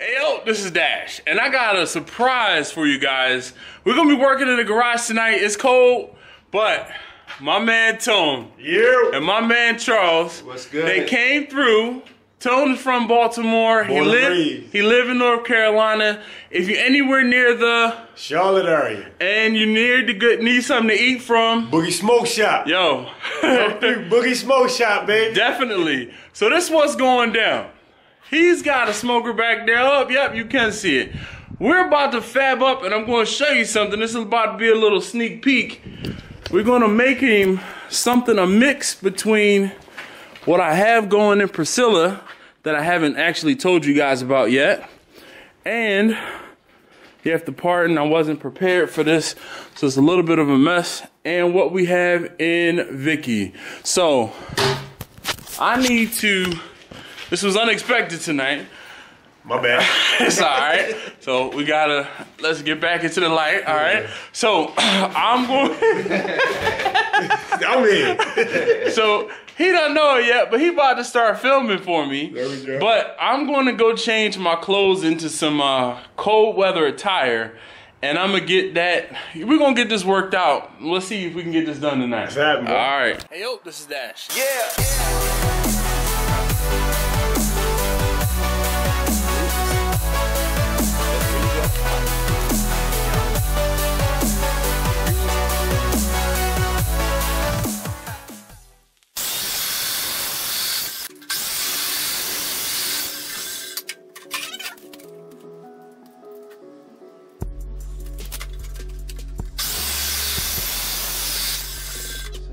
Hey yo, this is Dash, and I got a surprise for you guys. We're gonna be working in the garage tonight. It's cold, but my man Tone and my man Charles, what's good? They came through. Tone is from Baltimore. He live in North Carolina. If you're anywhere near the Charlotte area and you need something to eat from, Boogie Smoke Shop. Yo, Boogie Smoke Shop, baby. Definitely. So this is what's going down. He's got a smoker back there. Up, yep, you can see it. We're about to fab up, and I'm going to show you something. This is about to be a little sneak peek. We're going to make him something, a mix between what I have going in Priscilla that I haven't actually told you guys about yet. And you have to pardon, I wasn't prepared for this, so it's a little bit of a mess. And what we have in Vicky. So I need to... This was unexpected tonight. My bad. It's all right. So we gotta, let's get back into the light, all right? So I'm going. I'm in. So he doesn't know it yet, but he about to start filming for me. There we go. But I'm going to go change my clothes into some cold weather attire. And I'm gonna get that, we're gonna get this worked out. Let's see if we can get this done tonight. What's happening, bro? All right. Hey, yo, this is Dash. Yeah.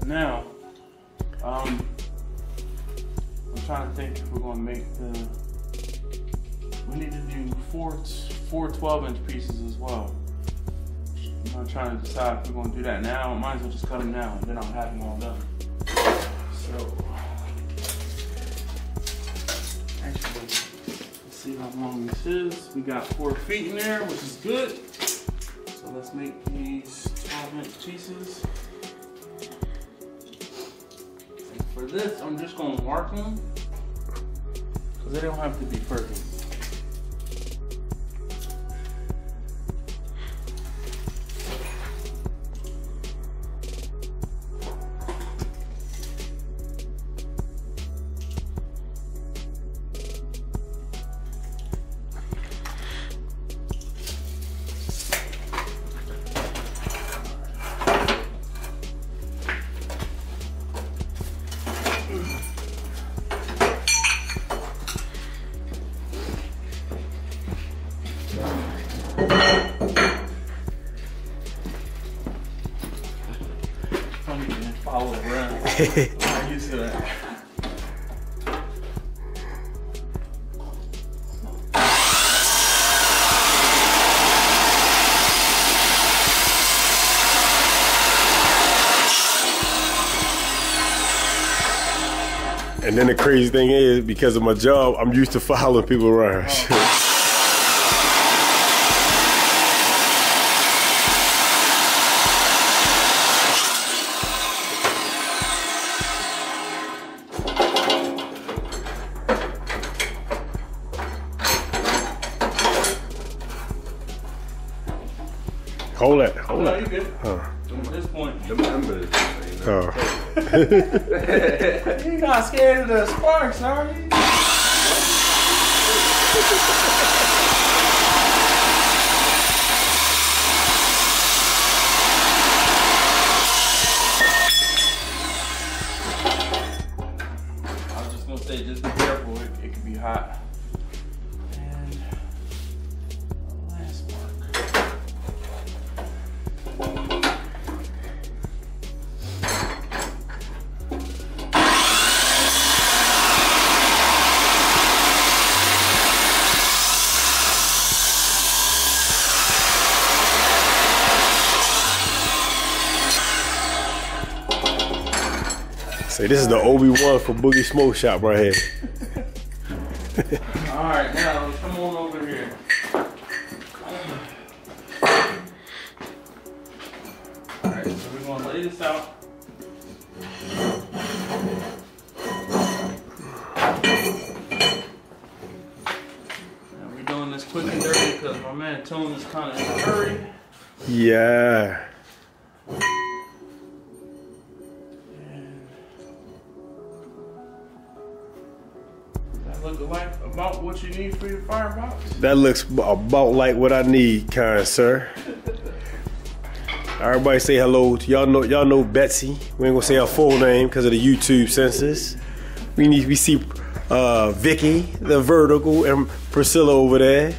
Now, I'm trying to think if we're gonna make we need to do four 12-inch pieces as well. I'm trying to decide if we're gonna do that now. I might as well just cut them now and then I'll have them all done. So, actually, let's see how long this is. We got 4 feet in there, which is good. So let's make these 12-inch pieces. For this, I'm just gonna mark them because they don't have to be perfect. Follow around. I'm used to that. And then the crazy thing is, because of my job, I'm used to following people around. Hold that. No, you good. At this point, Oh. you're not scared of the sparks, are you? I was just gonna say, just be careful. It can be hot. And last mark. Say, this is the Obi-Wan for Boogie Smoke Shop right here. All right, now come on over here. All right, so we're gonna lay this out. Now we're doing this quick and dirty because my man Tone is kind of in a hurry. Yeah. Look like about what you need for your firebox? That looks about like what I need, kind sir. Everybody say hello to y'all know Betsy. We ain't gonna say her full name because of the YouTube censors. We see Vicky, the vertical, and Priscilla over there.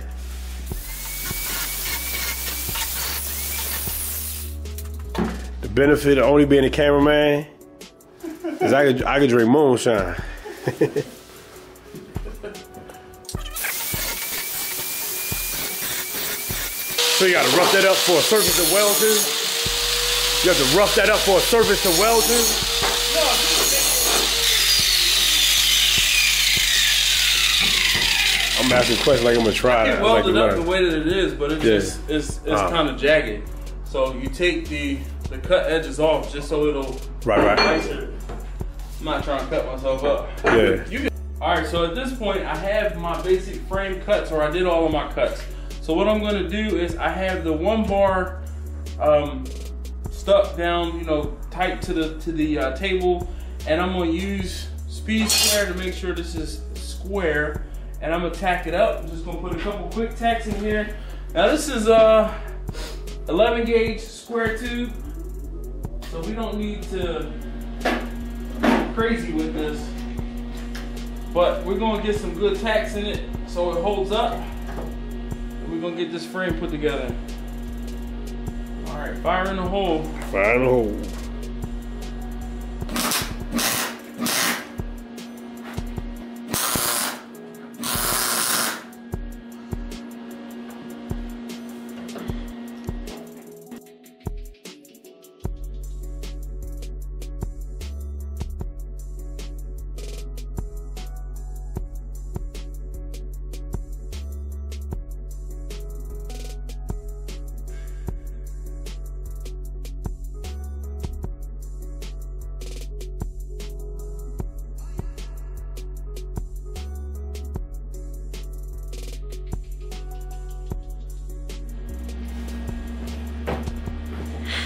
The benefit of only being a cameraman is I could drink moonshine. So you gotta rough that up for a surface to weld to? You have to rough that up for a surface to weld to? I'm asking questions like I'm gonna try. I can weld it up the way that it is, but it's just kind of jagged. So you take the cut edges off just so it'll right. I'm not trying to cut myself up. Yeah. Alright, so at this point I have my basic frame cuts, or I did all of my cuts. So what I'm gonna do is I have the 1 bar stuck down, you know, tight to the table, and I'm gonna use speed square to make sure this is square, and I'm gonna tack it up. I'm just gonna put a couple quick tacks in here. Now this is 11 gauge square tube, so we don't need to go crazy with this, but we're gonna get some good tacks in it so it holds up. We're gonna get this frame put together. All right, fire in the hole. Fire in the hole.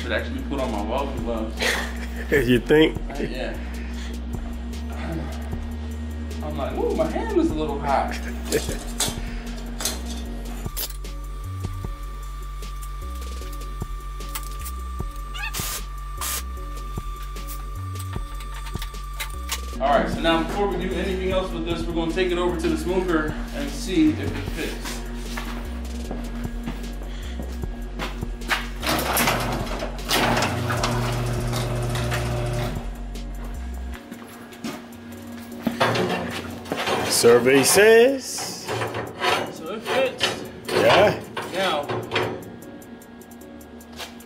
Should actually put on my welding gloves. You think? Yeah. I'm like, ooh, my hand is a little hot. Alright, so now before we do anything else with this, we're going to take it over to the smoker and see if it fits. Survey says. So it fits. Yeah. Now,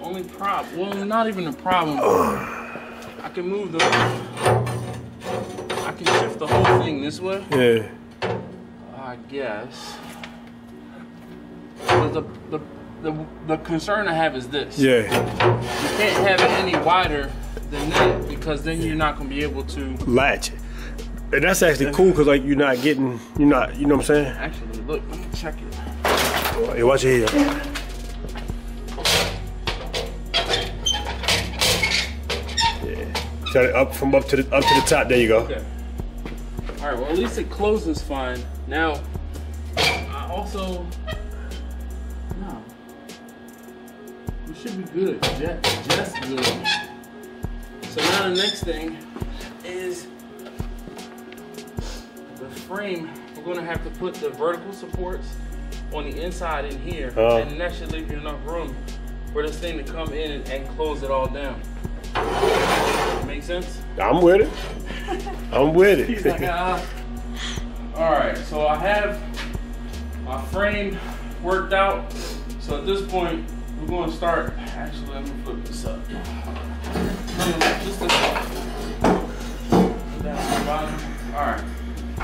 only problem, well, not even a problem. I can move the, I can shift the whole thing this way. Yeah. I guess. But the concern I have is this. Yeah. You can't have it any wider than that because then you're not going to be able to latch it. And that's actually cool because like you know what I'm saying? Actually, look, let me check it. Hey, watch your head. Yeah. Try it up from up to the top. There you go. Okay. All right. Well, at least it closes fine. Now, I also we should be good. Just good. So now the next thing is the frame. We're gonna have to put the vertical supports on the inside in here, and that should leave you enough room for this thing to come in and close it all down. Make sense? I'm with it. I'm with it. He's like, all right, so I have my frame worked out. So at this point, we're going to start. Actually, let me flip this up. Just this up. Put that on the bottom. All right.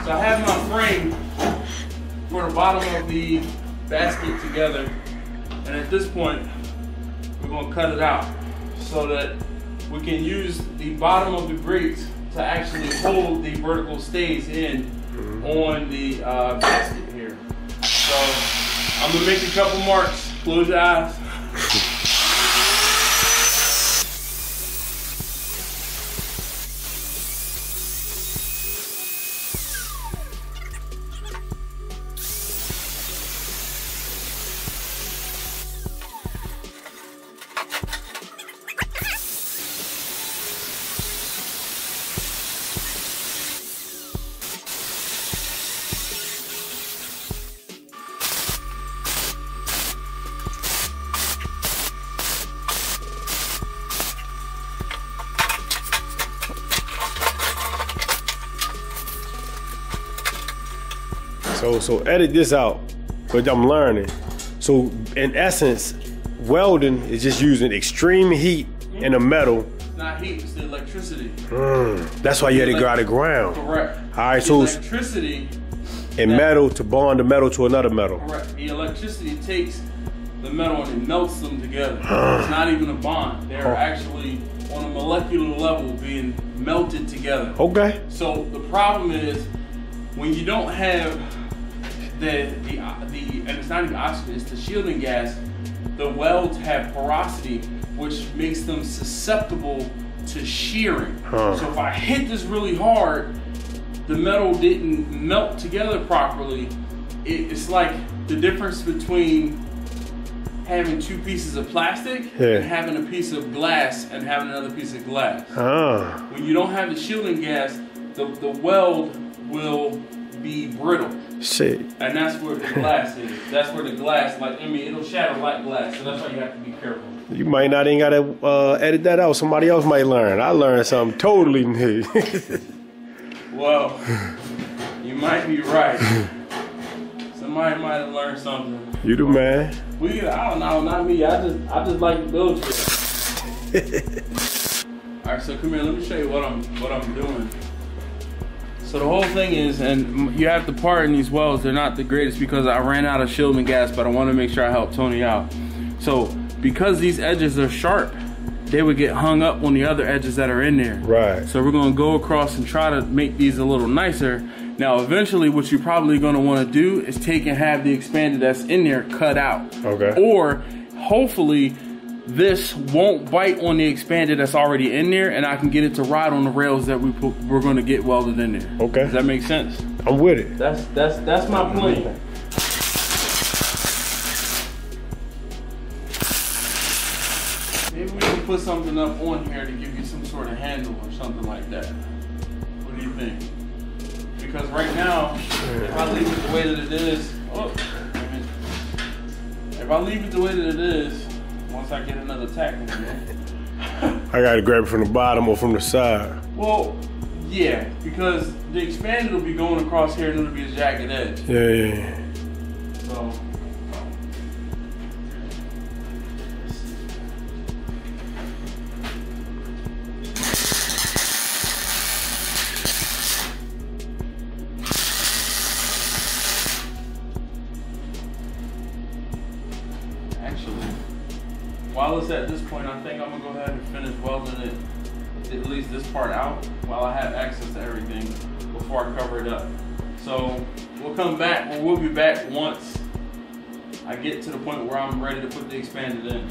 So I have my frame for the bottom of the basket together, and at this point, we're going to cut it out so that we can use the bottom of the grates to actually hold the vertical stays in on the basket here. So I'm gonna make a couple marks. Close your eyes. So edit this out, but I'm learning. So in essence, welding is just using extreme heat in a metal. It's not heat, it's the electricity. That's why you had to go out of the ground. Correct. All right, the so electricity in metal to bond the metal to another metal. Correct. The electricity takes the metal and it melts them together. It's not even a bond. They're actually on a molecular level being melted together. Okay. So the problem is when you don't have and it's not even oxygen, it's the shielding gas, the welds have porosity, which makes them susceptible to shearing. So if I hit this really hard, the metal didn't melt together properly. It's like the difference between having two pieces of plastic and having a piece of glass and having another piece of glass. When you don't have the shielding gas, the weld will be brittle. Shit. And that's where the glass is. That's where the glass, it'll shatter like glass. So that's why you have to be careful. You might not even gotta edit that out. Somebody else might learn. I learned something totally new. Well, you might be right. Somebody might have learned something. You the man. I don't know, not me. I just like to build shit. All right, so come here. Let me show you what I'm doing. So the whole thing is, and you have to part in these welds, they're not the greatest because I ran out of shielding gas, but I want to make sure I help Tony out. So because these edges are sharp, they would get hung up on the other edges that are in there. Right. So we're gonna go across and try to make these a little nicer. Now eventually what you're probably gonna wanna do is take and have the expanded that's in there cut out. Okay. Or hopefully this won't bite on the expanded that's already in there, and I can get it to ride on the rails that we're going to get welded in there. Okay. Does that make sense? I'm with it. That's my plan. Maybe we can put something up on here to give you some sort of handle or something like that. What do you think? Because right now, if I leave it the way that it is, if I leave it the way that it is, once I get another tack in there. I gotta grab it from the bottom or from the side. Well, yeah, because the expanded will be going across here and it'll be a jagged edge. Yeah. So. While it's at this point, I think I'm gonna go ahead and finish welding it, at least this part out, while I have access to everything before I cover it up. So we'll come back, or we'll be back once I get to the point where I'm ready to put the expanded in.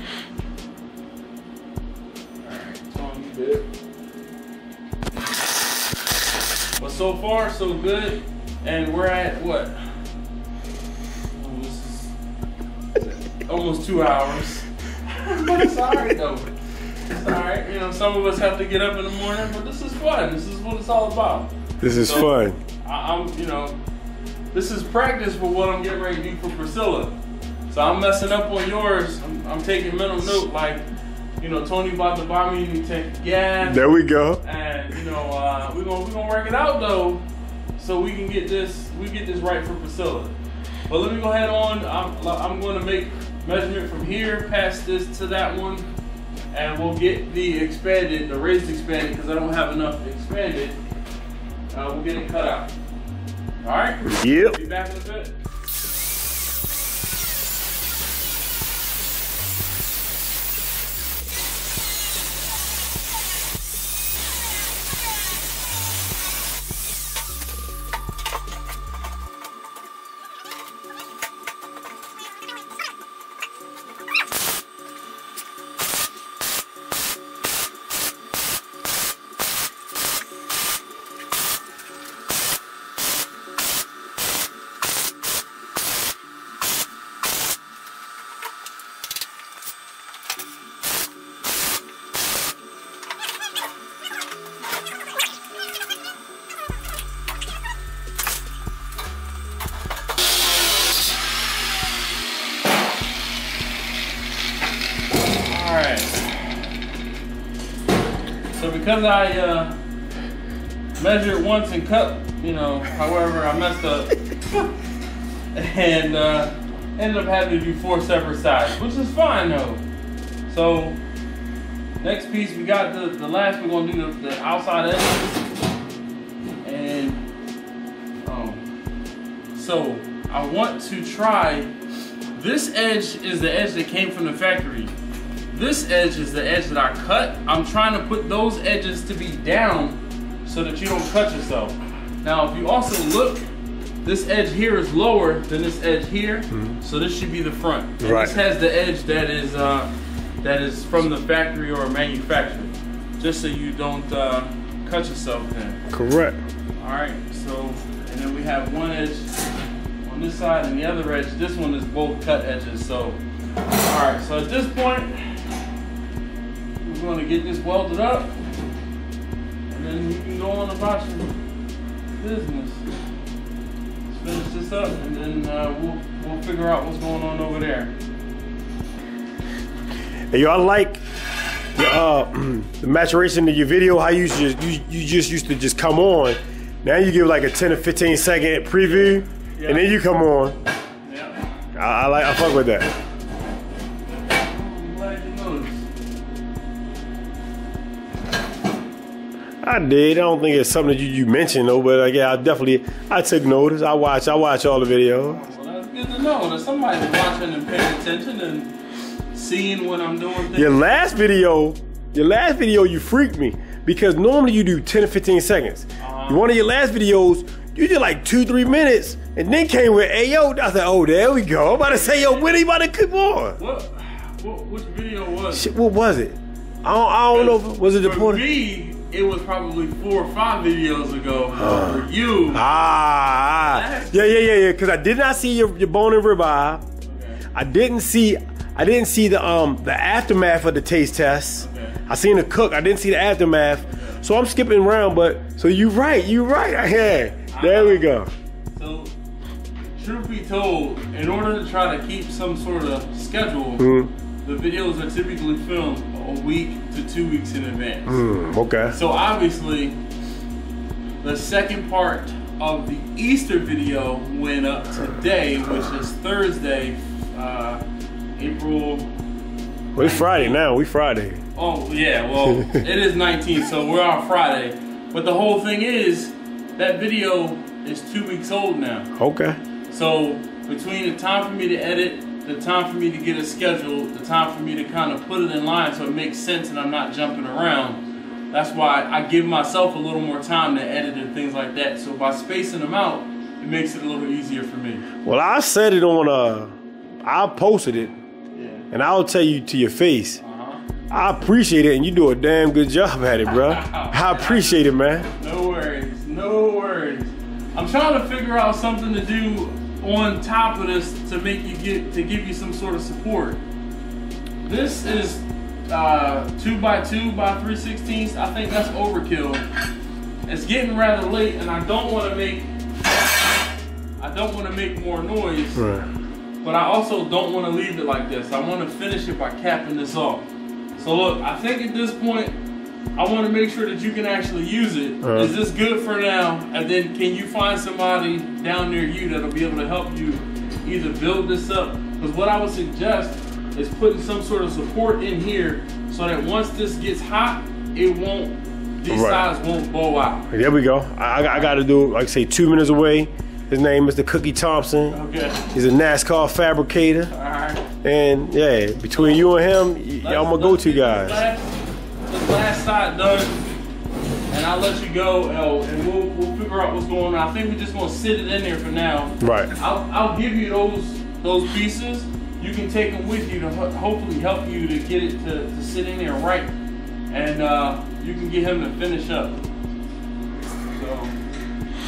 Alright, Tom, you good? But so far, so good. And we're at what? Oh, this is almost 2 hours. But it's alright though. It's alright. You know, some of us have to get up in the morning, but this is fun. This is what it's all about. This is fun. This is practice for what I'm getting ready to do for Priscilla. So I'm messing up on yours. I'm taking mental note, like, you know, Tony about to buy me a new tank of gas. There we go. And you know, we're gonna work it out though, so we can get this right for Priscilla. But let me go ahead on. I'm going to make measurement from here past this to that one, and we'll get the expanded, the raised expanded, because I don't have enough expanded. We'll get it cut out. All right. Yep. Be back in a bit. because I measured once and cut, you know, however, I messed up. And ended up having to do 4 separate sides, which is fine though. So next piece we got the last, we're gonna do the outside edges. And so I want to try, this edge is the edge that came from the factory. This edge is the edge that I cut. I'm trying to put those edges to be down so that you don't cut yourself. Now if you also look, this edge here is lower than this edge here, so this should be the front. And this has the edge that is from the factory or manufacturer, just so you don't cut yourself then. Correct. All right, so, and then we have one edge on this side and the other edge. This one is both cut edges, so. All right, so at this point, we're gonna get this welded up, and then you can go on about your business. Finish this up, and then we'll figure out what's going on over there. Hey, yo, I like the maturation of your video. How you just used to just come on. Now you give like a 10 or 15 second preview, and then you come on. Yeah. I fuck with that. I'm glad you noticed. I did. I don't think it's something that you mentioned though, but yeah, I took notice. I watch all the videos. Well, that's good to know that somebody's watching and paying attention and seeing what I'm doing. Things. Your last video, you freaked me because normally you do 10 or 15 seconds. One of your last videos, you did like 2-3 minutes, and then came with Ayo. I said, oh, there we go. I'm about to say, yo, when are you about to come on? Which video was it? Shit, what was it? I don't know. Was it the For me, it was probably 4 or 5 videos ago. For you. Yeah. Because I did not see your bone and ribeye. Okay. I didn't see the aftermath of the taste test. Okay. I seen the cook. I didn't see the aftermath. Okay. So I'm skipping around, but so you right. Yeah. There we go. So, truth be told, in order to try to keep some sort of schedule, the videos are typically filmed a week to 2 weeks in advance. Okay. So obviously, the second part of the Easter video went up today, which is Thursday, April. Well, it's Friday now. We Friday. Oh yeah, well it is 19th, so we're on Friday. But the whole thing is that video is 2 weeks old now. Okay. So between the time for me to edit, the time for me to get it scheduled, the time for me to kind of put it in line so it makes sense and I'm not jumping around, that's why I give myself a little more time to edit and things like that. So by spacing them out, it makes it a little easier for me. Well, I said it on, I posted it, and I'll tell you to your face, I appreciate it, and you do a damn good job at it, bro. I appreciate it, man. No worries, no worries. I'm trying to figure out something to do on top of this to make you give you some sort of support. This is 2x2 by 3/16. I think that's overkill. It's getting rather late, and I don't want to make more noise. Right. But I also don't want to leave it like this. I want to finish it by capping this off. So look, I think at this point, I want to make sure that you can actually use it. Is this good for now? And then can you find somebody down near you that'll be able to help you either build this up? Because what I would suggest is putting some sort of support in here so that once this gets hot, it won't, these sides won't blow out. There we go. I got to do, like I say, 2 minutes away. His name is Cookie Thompson. Okay. He's a NASCAR fabricator. All right. And yeah, between you and him, y'all my go-to guys. This last side done, and I'll let you go, and we'll figure out what's going on. I think we're just gonna sit it in there for now. Right. I'll give you those pieces. You can take them with you to hopefully help you to get it to sit in there right, and you can get him to finish up. So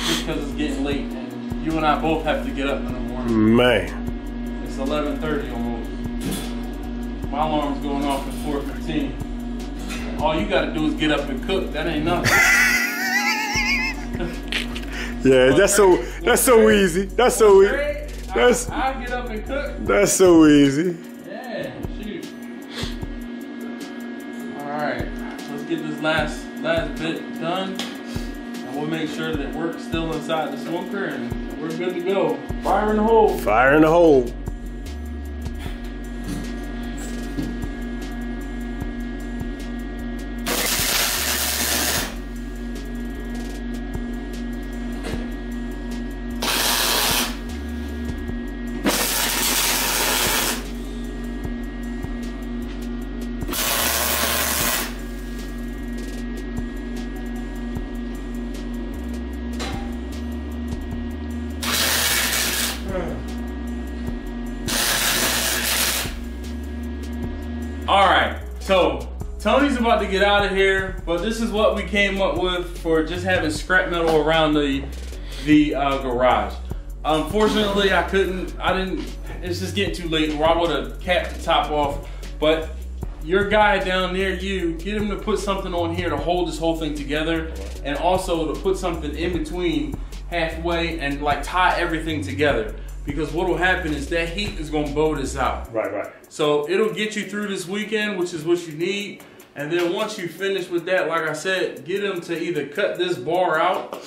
just because it's getting late, and you and I both have to get up in the morning. Man. It's 11:30 almost. My alarm's going off at 4:15. All you gotta do is get up and cook. That ain't nothing. Yeah, that's so easy. That's so easy. I'll get up and cook. That's so easy. Yeah, shoot. All right, let's get this last last bit done. And we'll make sure that work's still inside the smoker and we're good to go. Fire in the hole. Fire in the hole. Alright, so Tony's about to get out of here, but this is what we came up with for just having scrap metal around the garage. Unfortunately, it's just getting too late, or I would have capped the top off, but your guy down near you, get him to put something on here to hold this whole thing together, and also to put something in between halfway and like tie everything together. Because what will happen is that heat is gonna blow this out. Right. So it'll get you through this weekend, which is what you need. And then once you finish with that, like I said, get them to either cut this bar out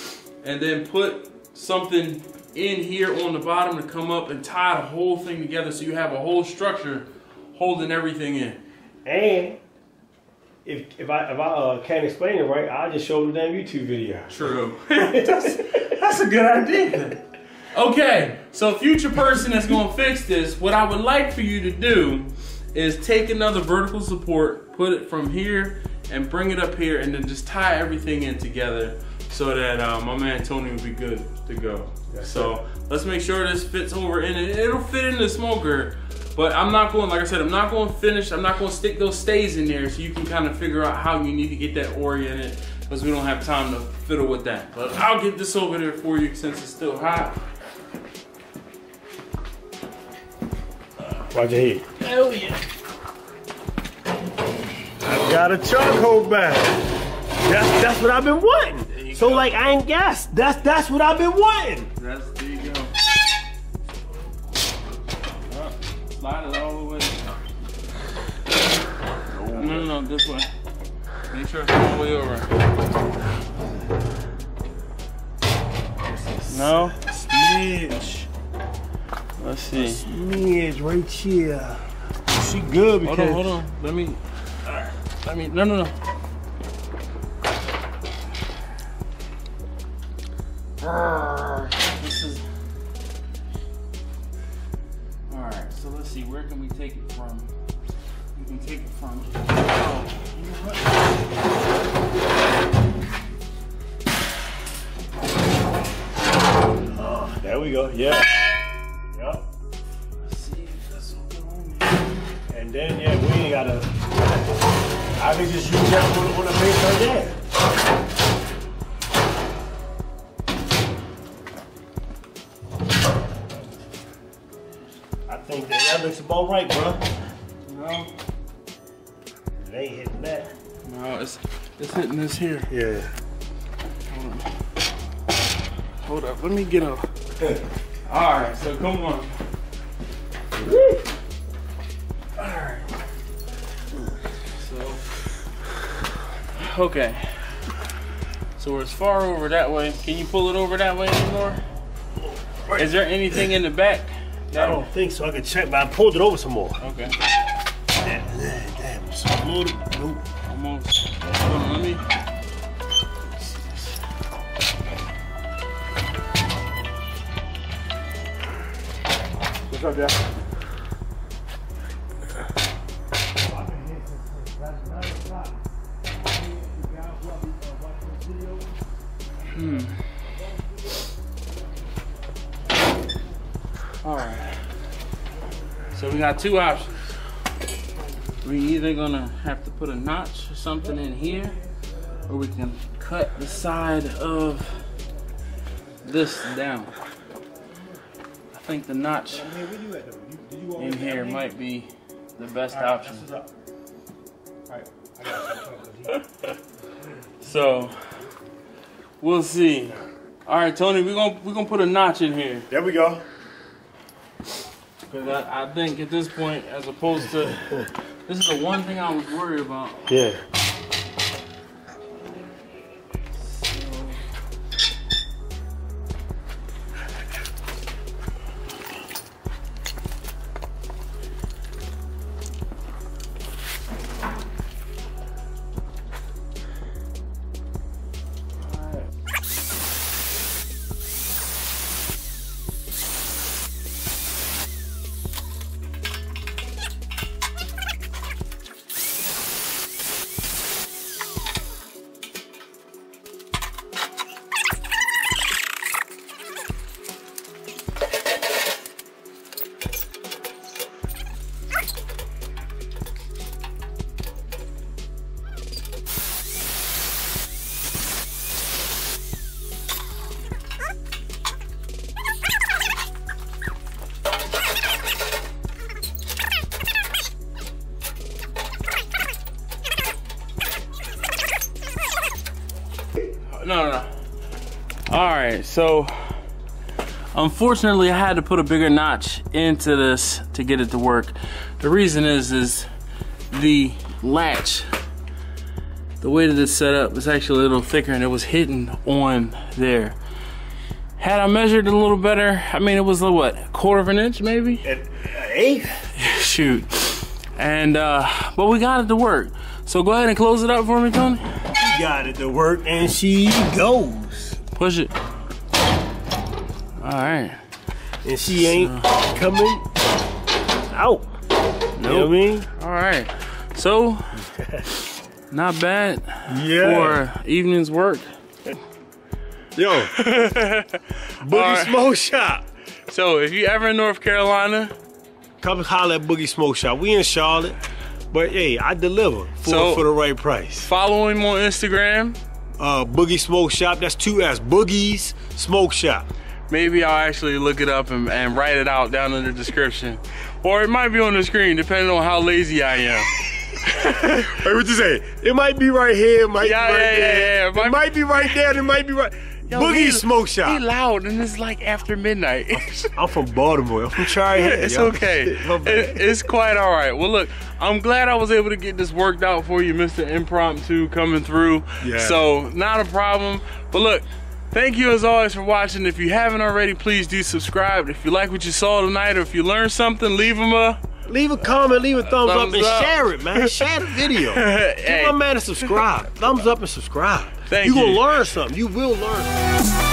and then put something in here on the bottom to come up and tie the whole thing together so you have a whole structure holding everything in. And if I can't explain it right, I'll just show the damn YouTube video. True. That's a good idea. Okay, so future person that's gonna fix this, what I would like for you to do is take another vertical support, put it from here and bring it up here and then just tie everything in together so that my man Tony will be good to go. Yes, so let's make sure this fits over in it. It'll fit in the smoker, but I'm not going, like I said, I'm not going to finish, I'm not going to stick those stays in there so you can kind of figure out how you need to get that oriented because we don't have time to fiddle with that. But I'll get this over there for you since it's still hot. Watch your head. Hell yeah. I got a charcoal bag. That's what I've been wanting. So like I ain't guessed. That's what I've been wanting. There you go. Slide it all the way. No, this way. Make sure it's all the way over. No? Smidge. Let's see. Smidge right here. She good because... Hold on. Let me, no. This is... Alright, so let's see, where can we take it from? We can take it from... Oh, you know what? Oh, there we go, yeah. Yep. Let's see if this will go on. And then, yeah, we ain't gotta... I can just use that on the base right there. I think that looks about right, bro. No. It ain't hitting that. No, it's hitting this here. Yeah. Hold up, let me get up. Alright, so come on. Woo. Alright. So, okay. So we're as far over that way. Can you pull it over that way anymore? Right. Is there anything in the back? I don't think so. I can check, but I pulled it over some more. Okay. Damn. So nope. Almost. Hold on, let me. What's up, Jeff? Alright. So we got two options. We either gonna have to put a notch or something in here, or we can cut the side of this down. I think the notch in here might be the best option. So we'll see. All right, Tony, we're gonna put a notch in here. There we go. Because I think at this point, as opposed to, this is the one thing I was worried about. Yeah. No. All right, so unfortunately I had to put a bigger notch into this to get it to work. The reason is the latch, the way that it's set up is actually a little thicker and it was hidden on there. Had I measured it a little better, I mean, it was what, 1/4 of an inch maybe? An eighth? Shoot. And but we got it to work. So go ahead and close it up for me, Tony. She got it to work and she goes. Push it. All right. And she ain't coming out. Nope. You know what I mean? All right. So, not bad for evening's work. Yo, Boogie Smoke Shop. So, if you ever in North Carolina, come holler at Boogie Smoke Shop. We in Charlotte, but hey, I deliver for the right price. Follow him on Instagram. Boogie Smoke Shop. That's 2 S. Boogie's Smoke Shop. Maybe I'll actually look it up and write it out down in the description. Or it might be on the screen, depending on how lazy I am. Hey, what you say? It might be right here, it might be right there. Yeah. It might be right there, it might be right. Yo, Boogie Smoke Shop. He loud and it's like after midnight. I'm from Baltimore. I'm from Tri-Head. It's okay. It's quite all right. Well, look, I'm glad I was able to get this worked out for you, Mr. Impromptu, coming through. Yeah. So, not a problem. But look, thank you as always for watching. If you haven't already, please do subscribe. If you like what you saw tonight or if you learned something, leave a comment, leave a thumbs up, and share it, man. Share the video. Hey. Give my man a subscribe. Thumbs up and subscribe. Thank you. You're going to learn something. You will learn something.